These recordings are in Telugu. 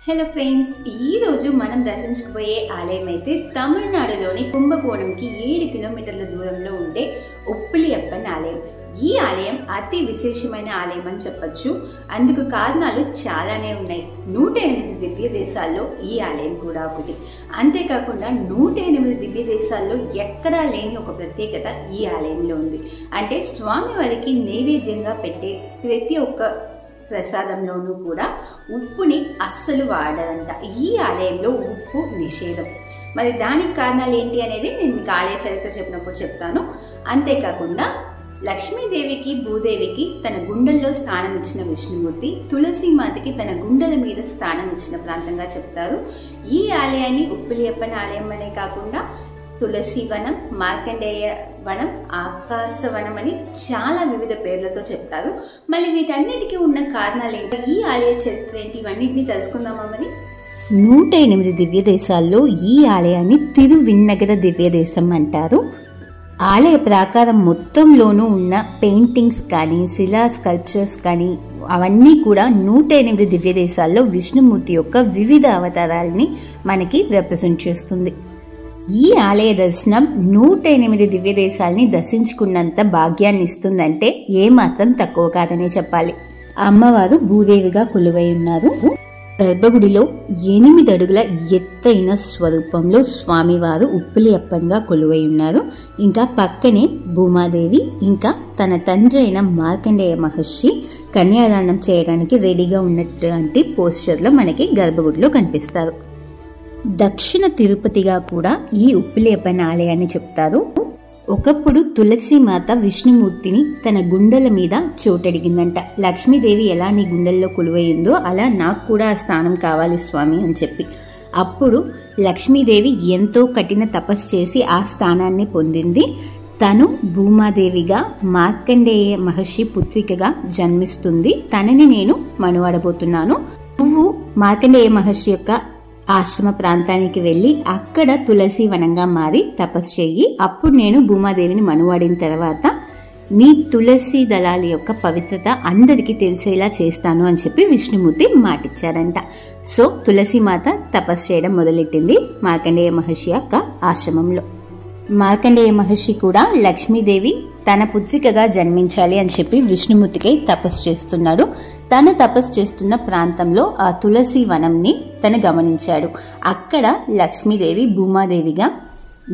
హలో ఫ్రెండ్స్, ఈ రోజు మనం దర్శించుకుపోయే ఆలయం అయితే తమిళనాడులోని కుంభకోణంకి 7 కిలోమీటర్ల దూరంలో ఉండే ఉప్పిలియప్పన్ ఆలయం. ఈ ఆలయం అతి విశేషమైన ఆలయం అని చెప్పొచ్చు. అందుకు కారణాలు చాలానే ఉన్నాయి. 108 దివ్య దేశాల్లో ఈ ఆలయం కూడా ఒకటి. అంతేకాకుండా 108 దివ్య దేశాల్లో ఎక్కడా లేని ఒక ప్రత్యేకత ఈ ఆలయంలో ఉంది. అంటే స్వామివారికి నైవేద్యంగా పెట్టే ప్రతి ఒక్క ప్రసాదంలోనూ కూడా ఉప్పుని అస్సలు వాడదంట. ఈ ఆలయంలో ఉప్పు నిషేధం. మరి దానికి కారణాలు ఏంటి అనేది నేను మీకు ఆలయ చరిత్ర చెప్పినప్పుడు చెప్తాను. అంతేకాకుండా లక్ష్మీదేవికి భూదేవికి తన గుండెల్లో స్థానం ఇచ్చిన విష్ణుమూర్తి తులసీమాతకి తన గుండెల మీద స్థానం ఇచ్చిన ప్రాంతంగా చెప్తారు. ఈ ఆలయాన్ని ఉప్పిలియప్పన్ ఆలయం అనే కాకుండా తులసి వనం, మార్కండేయ వనం, ఆకాశవనం అని చాలా వివిధ పేర్లతో చెప్తారు. మళ్ళీ వీటన్నిటికీ ఉన్న కారణాలు ఏంటి, ఈ ఆలయ చరిత్ర ఏంటి, ఇవన్నింటినీ తెలుసుకుందామా. మరి 108 దివ్య దేశాల్లో ఈ ఆలయాన్ని తిరువిన్నగర దివ్య దేశం అంటారు. ఆలయ ప్రాకారం మొత్తంలోనూ ఉన్న పెయింటింగ్స్ కానీ శిలా స్కల్ప్చర్స్ కానీ అవన్నీ కూడా 108 దివ్య దేశాల్లో విష్ణుమూర్తి యొక్క వివిధ అవతారాలని మనకి రిప్రజెంట్ చేస్తుంది. ఈ ఆలయ దర్శనం 108 దివ్య దేశాలని దర్శించుకున్నంత భాగ్యాన్ని ఇస్తుందంటే ఏమాత్రం తక్కువ కాదనే చెప్పాలి. అమ్మవారు భూదేవిగా కొలువై ఉన్నారు. గర్భగుడిలో 8 అడుగుల ఎత్తైన స్వరూపంలో స్వామివారు ఉప్పిలియప్పన్గా కొలువై ఉన్నారు. ఇంకా పక్కనే భూమాదేవి ఇంకా తన తండ్రి అయిన మార్కండేయ మహర్షి కన్యాదానం చేయడానికి రెడీగా ఉన్నటువంటి పోస్చర్లో మనకి గర్భగుడిలో కనిపిస్తారు. దక్షిణ తిరుపతిగా కూడా ఈ ఉప్పిలియప్పన్ ఆలయాన్ని చెప్తారు. ఒకప్పుడు తులసీమాత విష్ణుమూర్తిని తన గుండెల మీద చోటడిగిందంట. లక్ష్మీదేవి ఎలా నీ గుండెల్లో కొలువైందో అలా నాకు కూడా ఆ స్థానం కావాలి స్వామి అని చెప్పి. అప్పుడు లక్ష్మీదేవి ఎంతో కఠిన తపస్సు చేసి ఆ స్థానాన్ని పొందింది. తను భూమాదేవిగా మార్కండేయ మహర్షి పుత్రికగా జన్మిస్తుంది. తనని నేను మనువాడబోతున్నాను. నువ్వు మార్కండేయ మహర్షి యొక్క ఆశ్రమ ప్రాంతానికి వెళ్ళి అక్కడ తులసి వనంగా మారి తపస్సు చెయ్యి. అప్పుడు నేను భూమాదేవిని మనువాడిన తర్వాత నీ తులసి దళాల యొక్క పవిత్రత అందరికీ తెలిసేలా చేస్తాను అని చెప్పి విష్ణుమూర్తి మాటిచ్చారంట. సో తులసిమాత తపస్సు చేయడం మొదలెట్టింది మార్కండేయ మహర్షి యొక్క ఆశ్రమంలో. మార్కండేయ మహర్షి కూడా లక్ష్మీదేవి తన పుత్రికగా జన్మించాలి అని చెప్పి విష్ణుమూర్తికై తపస్సు చేస్తున్నాడు. తను తపస్సు చేస్తున్న ప్రాంతంలో ఆ తులసి వనంని తను గమనించాడు. అక్కడ లక్ష్మీదేవి భూమాదేవిగా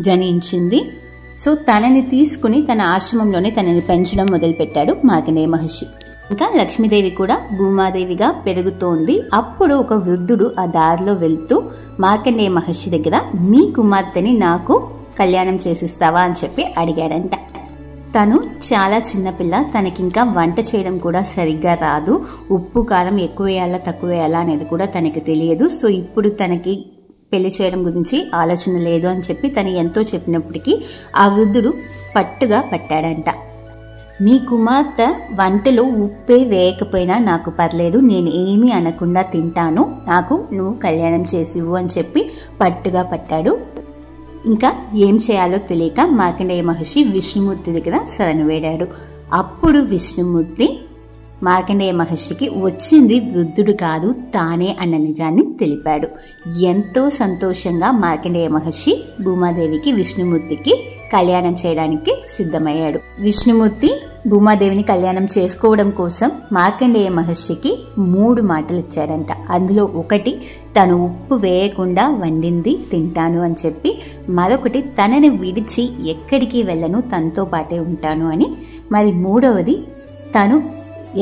జనించింది. సో తనని తీసుకుని తన ఆశ్రమంలోనే తనని పెంచడం మొదలుపెట్టాడు మార్కండేయ మహర్షి. ఇంకా లక్ష్మీదేవి కూడా భూమాదేవిగా పెరుగుతోంది. అప్పుడు ఒక వృద్ధుడు ఆ దారిలో వెళ్తూ మార్కండేయ మహర్షి దగ్గర నీ కుమార్తెని నాకు కళ్యాణం చేసిస్తావా అని చెప్పి అడిగాడంట. తను చాలా చిన్నపిల్ల, తనకింకా వంట చేయడం కూడా సరిగ్గా రాదు. ఉప్పు కారం ఎక్కువ వేయాలా తక్కువ వేయాలా అనేది కూడా తనకి తెలియదు. సో ఇప్పుడు తనకి పెళ్లి చేయడం గురించి ఆలోచన లేదు అని చెప్పి తను ఎంతో చెప్పినప్పటికీ ఆ వృద్ధుడు పట్టుగా పట్టాడంట. నీ కుమార్తె వంటలో ఉప్పే వేయకపోయినా నాకు పర్లేదు, నేను ఏమీ అనకుండా తింటాను, నాకు నువ్వు కళ్యాణం చేసివు అని చెప్పి పట్టుగా పట్టాడు. ఇంకా ఏం చేయాలో తెలియక మార్కండేయ మహర్షి విష్ణుమూర్తి దగ్గర శరణు వేడాడు. అప్పుడు విష్ణుమూర్తి మార్కండేయ మహర్షికి వచ్చింది వృద్ధుడు కాదు తానే అన్న నిజాన్ని తెలిపాడు. ఎంతో సంతోషంగా మార్కండేయ మహర్షి భూమాదేవికి విష్ణుమూర్తికి కళ్యాణం చేయడానికి సిద్ధమయ్యాడు. విష్ణుమూర్తి భూమాదేవిని కళ్యాణం చేసుకోవడం కోసం మార్కండేయ మహర్షికి 3 మాటలు ఇచ్చాడంట. అందులో ఒకటి తను ఉప్పు వేయకుండా వండింది తింటాను అని చెప్పి, మరొకటి తనని విడిచి ఎక్కడికి వెళ్ళను, తనతో పాటే ఉంటాను అని, మరి 3వది తను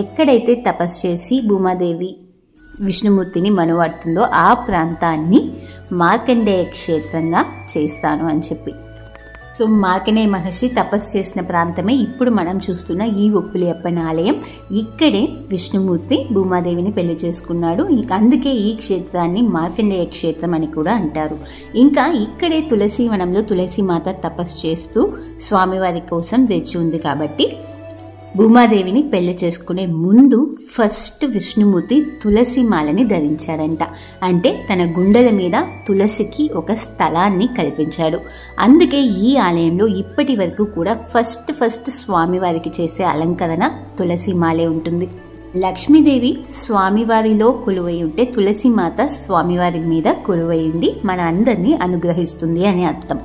ఎక్కడైతే తపస్సు చేసి భూమాదేవి విష్ణుమూర్తిని మనువాడుతుందో ఆ ప్రాంతాన్ని మార్కండేయ క్షేత్రంగా చేస్తాను అని చెప్పి. సో మార్కండేయ మహర్షి తపస్సు చేసిన ప్రాంతమే ఇప్పుడు మనం చూస్తున్న ఈ ఉప్పిలియప్పన్ ఆలయం. ఇక్కడే విష్ణుమూర్తి భూమాదేవిని పెళ్లి చేసుకున్నాడు. అందుకే ఈ క్షేత్రాన్ని మార్కండేయ క్షేత్రం అని కూడా అంటారు. ఇంకా ఇక్కడే తులసి వనంలో తులసిమాత తపస్సు చేస్తూ స్వామివారి కోసం వేచి ఉంది కాబట్టి భూమాదేవిని పెళ్లి చేసుకునే ముందు ఫస్ట్ విష్ణుమూర్తి తులసి మాలని ధరించాడంట. అంటే తన గుండెల మీద తులసికి ఒక స్థలాన్ని కల్పించాడు. అందుకే ఈ ఆలయంలో ఇప్పటి వరకు కూడా ఫస్ట్ స్వామివారికి చేసే అలంకరణ తులసి మాలే ఉంటుంది. లక్ష్మీదేవి స్వామివారిలో కొలువై ఉంటే తులసిమాత స్వామివారి మీద కొలువై ఉండి మన అందరినీ అనుగ్రహిస్తుంది అని అర్థం.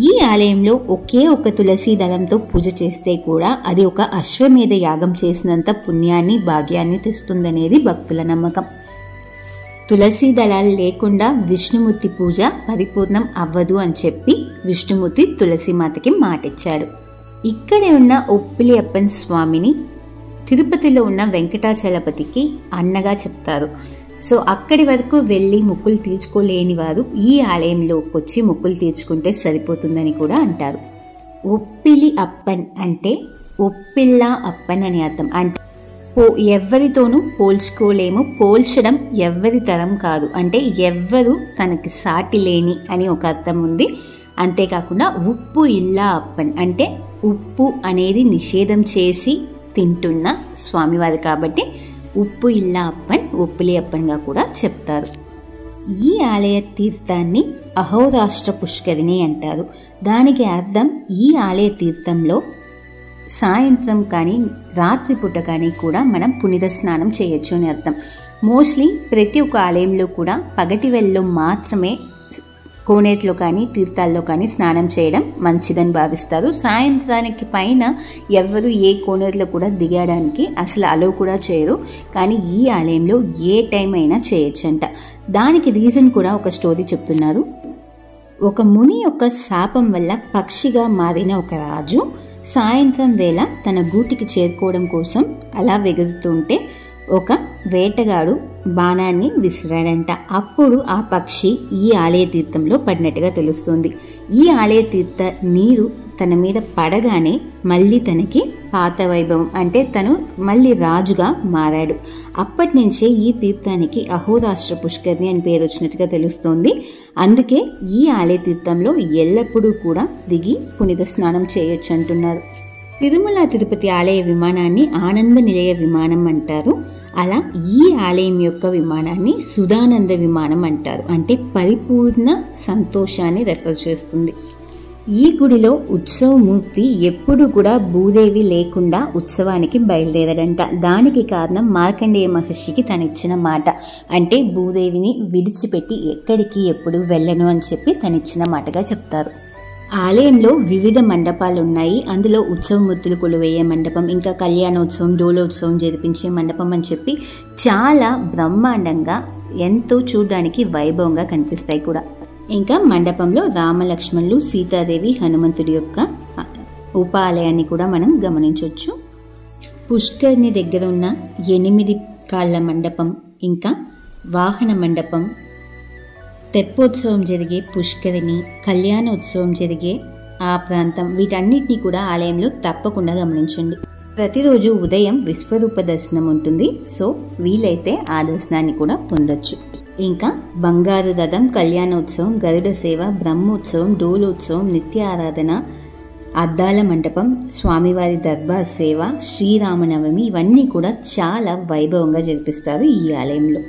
ఈ ఆలయంలో ఒకే ఒక తులసి దళంతో పూజ చేస్తే కూడా అది ఒక అశ్వమేధ యాగం చేసినంత పుణ్యాన్ని భాగ్యాన్ని తెస్తుందనేది భక్తుల నమ్మకం. తులసి దళాలు లేకుండా విష్ణుమూర్తి పూజ పరిపూర్ణం అవ్వదు అని చెప్పి విష్ణుమూర్తి తులసిమాతకి మాటిచ్చాడు. ఇక్కడే ఉన్న ఉప్పిలి అప్పన్ స్వామిని తిరుపతిలో ఉన్న వెంకటాచలపతికి అన్నగా చెప్తారు. సో అక్కడి వరకు వెళ్ళి మొక్కులు తీర్చుకోలేని వారు ఈ ఆలయంలోకి వచ్చి మొక్కులు తీర్చుకుంటే సరిపోతుందని కూడా అంటారు. ఉప్పిలి అప్పన్ అంటే ఉప్పిళ్ళ అప్పన్ అని అర్థం. అంటే ఎవ్వరితోనూ పోల్చుకోలేము, పోల్చడం ఎవ్వరి తరం కాదు, అంటే ఎవ్వరు తనకి సాటి లేని అని ఒక అర్థం ఉంది. అంతేకాకుండా ఉప్పు ఇల్లా అప్పన్ అంటే ఉప్పు అనేది నిషేధం చేసి తింటున్న స్వామివారు కాబట్టి ఉప్పు ఇల్లా అప్పన్ ఉప్పిలి అప్పన్గా కూడా చెప్తారు. ఈ ఆలయ తీర్థాన్ని అహోరాష్ట్ర పుష్కరిణి అంటారు. దానికి అర్థం ఈ ఆలయ తీర్థంలో సాయంత్రం కానీ రాత్రిపూట కానీ కూడా మనం పునీత స్నానం చేయొచ్చు అని అర్థం. మోస్ట్లీ ప్రతి ఒక్క ఆలయంలో కూడా పగటి వేళలో మాత్రమే కోనేట్లో కానీ తీర్థాల్లో కానీ స్నానం చేయడం మంచిదని భావిస్తారు. సాయంత్రానికి పైన ఎవరు ఏ కోనేట్లో కూడా దిగడానికి అసలు అలో కూడా చేయరు. కానీ ఈ ఆలయంలో ఏ టైం అయినా చేయొచ్చంట. దానికి రీజన్ కూడా ఒక స్టోరీ చెప్తున్నారు. ఒక ముని యొక్క శాపం వల్ల పక్షిగా మారిన ఒక రాజు సాయంత్రం వేళ తన గూటికి చేరుకోవడం కోసం అలా వెగురుతుంటే ఒక వేటగాడు బాణాన్ని విసిరాడంట. అప్పుడు ఆ పక్షి ఈ ఆలయ తీర్థంలో పడినట్టుగా తెలుస్తుంది. ఈ ఆలయ తీర్థ నీరు తన మీద పడగానే మళ్ళీ తనకి పాత వైభవం అంటే తను మళ్ళీ రాజుగా మారాడు. అప్పటి నుంచే ఈ తీర్థానికి అహోరాష్ట్ర పుష్కరిణి అని పేరు వచ్చినట్టుగా తెలుస్తోంది. అందుకే ఈ ఆలయ తీర్థంలో ఎల్లప్పుడూ కూడా దిగి పునీత స్నానం చేయొచ్చు అంటున్నారు. తిరుమల తిరుపతి ఆలయ విమానాన్ని ఆనంద నిలయ విమానం అంటారు. అలా ఈ ఆలయం యొక్క విమానాన్ని సుధానంద విమానం అంటారు. అంటే పరిపూర్ణ సంతోషాన్ని రెఫర్ చేస్తుంది. ఈ గుడిలో ఉత్సవమూర్తి ఎప్పుడు కూడా భూదేవి లేకుండా ఉత్సవానికి బయలుదేరడంట. దానికి కారణం మార్కండేయ మహర్షికి తనిచ్చిన మాట. అంటే భూదేవిని విడిచిపెట్టి ఎక్కడికి ఎప్పుడు వెళ్ళను అని చెప్పి తనిచ్చిన మాటగా చెప్తారు. ఆలయంలో వివిధ మండపాలు ఉన్నాయి. అందులో ఉత్సవమూర్తులు కొలువయ్యే మండపం, ఇంకా కళ్యాణోత్సవం, డోలోత్సవం జరిపించే మండపం అని చెప్పి చాలా బ్రహ్మాండంగా ఎంతో చూడడానికి వైభవంగా కనిపిస్తాయి కూడా. ఇంకా మండపంలో రామలక్ష్మణులు, సీతాదేవి, హనుమంతుడి యొక్క ఉపాలయాన్ని కూడా మనం గమనించవచ్చు. పుష్కరిణి దగ్గర ఉన్న 8 కాళ్ళ మండపం, ఇంకా వాహన మండపం, తెప్పోత్సవం జరిగే పుష్కరిణి, కళ్యాణోత్సవం జరిగే ఆ ప్రాంతం, వీటన్నిటిని కూడా ఆలయంలో తప్పకుండా గమనించండి. ప్రతిరోజు ఉదయం విశ్వరూప దర్శనం ఉంటుంది. సో వీలైతే ఆ దర్శనాన్ని కూడా పొందొచ్చు. ఇంకా బంగారు రథం, కళ్యాణోత్సవం, గరుడ సేవ, బ్రహ్మోత్సవం, డోలోత్సవం, నిత్య ఆరాధన, అద్దాల మండపం, స్వామివారి దర్బార్ సేవ, శ్రీరామనవమి, ఇవన్నీ కూడా చాలా వైభవంగా జరిపిస్తారు ఈ ఆలయంలో.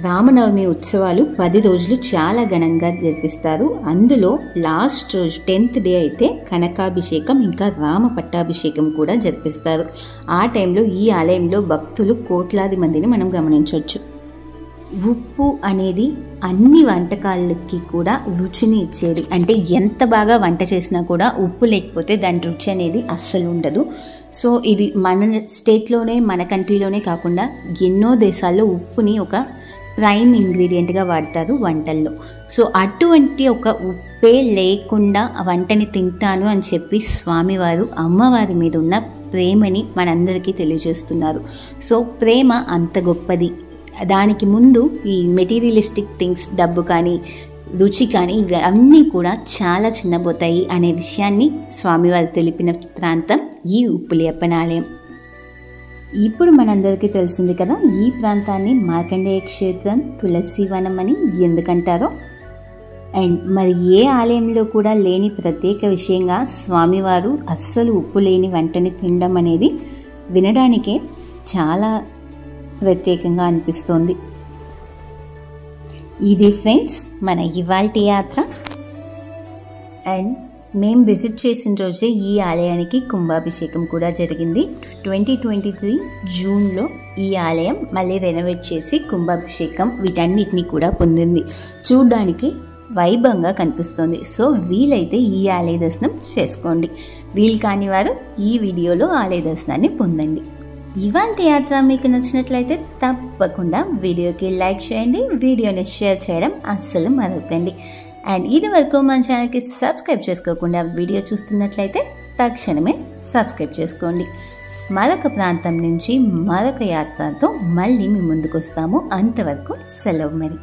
రామనవమి ఉత్సవాలు 10 రోజులు చాలా ఘనంగా జరిపిస్తారు. అందులో లాస్ట్ రోజు 10th డే అయితే కనకాభిషేకం, ఇంకా రామ పట్టాభిషేకం కూడా జరిపిస్తారు. ఆ టైంలో ఈ ఆలయంలో భక్తులు కోట్లాది మందిని మనం గమనించవచ్చు. ఉప్పు అనేది అన్ని వంటకాలకి కూడా రుచిని ఇచ్చేది. అంటే ఎంత బాగా వంట చేసినా కూడా ఉప్పు లేకపోతే దాని రుచి అనేది అస్సలు ఉండదు. సో ఇది మన స్టేట్లోనే, మన కంట్రీలోనే కాకుండా ఎన్నో దేశాల్లో ఉప్పుని ఒక ప్రైమ్ ఇంగ్రీడియంట్గా వాడతారు వంటల్లో. సో అటువంటి ఒక ఉప్పే లేకుండా వంటని తింటాను అని చెప్పి స్వామివారు అమ్మవారి మీద ఉన్న ప్రేమని మనందరికీ తెలియజేస్తున్నారు. సో ప్రేమ అంత గొప్పది. దానికి ముందు ఈ మెటీరియలిస్టిక్ థింగ్స్, డబ్బు కానీ రుచి కానీ ఇవన్నీ కూడా చాలా చిన్నబోతాయి అనే విషయాన్ని స్వామివారు తెలిపిన ప్రాంతం ఈ ఉప్పులియప్పన్ ఆలయం. ఇప్పుడు మనందరికీ తెలిసింది కదా ఈ ప్రాంతాన్ని మార్కండేయ క్షేత్రం, తులసి వనం అని ఎందుకంటారో. అండ్ మరి ఏ ఆలయంలో కూడా లేని ప్రత్యేక విషయంగా స్వామివారు అస్సలు ఉప్పు లేని వంటని తినడం అనేది వినడానికే చాలా ప్రత్యేకంగా అనిపిస్తోంది. ఇది ఫ్రెండ్స్ మన ఇవాల్టి యాత్ర. అండ్ మేము విజిట్ చేసిన రోజే ఈ ఆలయానికి కుంభాభిషేకం కూడా జరిగింది. 2023 జూన్లో ఈ ఆలయం మళ్ళీ రెనోవేట్ చేసి కుంభాభిషేకం వీటన్నిటిని కూడా పొందింది. చూడ్డానికి వైభవంగా కనిపిస్తుంది. సో వీలైతే ఈ ఆలయ దర్శనం చేసుకోండి. వీలు కాని వారు ఈ వీడియోలో ఆలయ దర్శనాన్ని పొందండి. ఇవాల్టి యాత్ర మీకు నచ్చినట్లయితే తప్పకుండా వీడియోకి లైక్ చేయండి, వీడియోని షేర్ చేయడం అస్సలు మరవకండి. అండ్ ఇది వరకు మన ఛానల్కి సబ్స్క్రైబ్ చేసుకోకుండా వీడియో చూస్తున్నట్లయితే తక్షణమే సబ్స్క్రైబ్ చేసుకోండి. మరొక ప్రాంతం నుంచి మరొక యాత్రతో మళ్ళీ మీ ముందుకు వస్తాము. అంతవరకు సెలవు మరి.